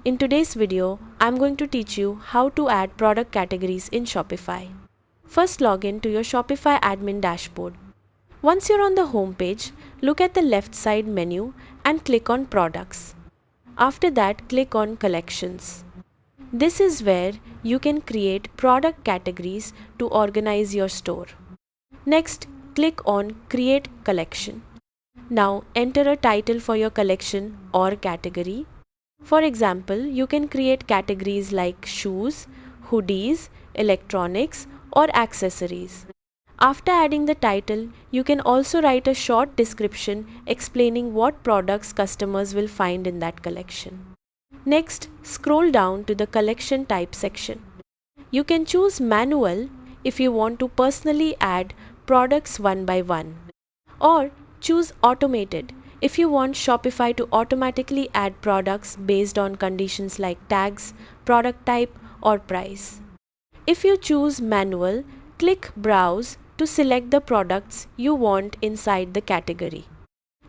In today's video, I'm going to teach you how to add product categories in Shopify. First, log in to your Shopify admin dashboard. Once you're on the home page, look at the left side menu and click on Products. After that, click on Collections. This is where you can create product categories to organize your store. Next, click on Create Collection. Now enter a title for your collection or category. For example, you can create categories like shoes, hoodies, electronics, or accessories. After adding the title, you can also write a short description explaining what products customers will find in that collection. Next, scroll down to the collection type section. You can choose manual if you want to personally add products one by one, or choose automated if you want Shopify to automatically add products based on conditions like tags, product type, or price. If you choose manual, click Browse to select the products you want inside the category.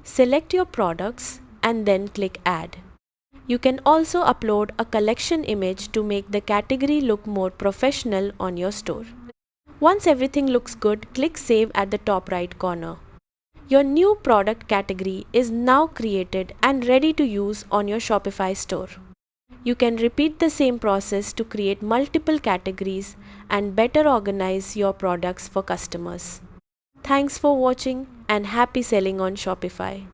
Select your products and then click Add. You can also upload a collection image to make the category look more professional on your store. Once everything looks good, click Save at the top right corner. Your new product category is now created and ready to use on your Shopify store. You can repeat the same process to create multiple categories and better organize your products for customers. Thanks for watching and happy selling on Shopify.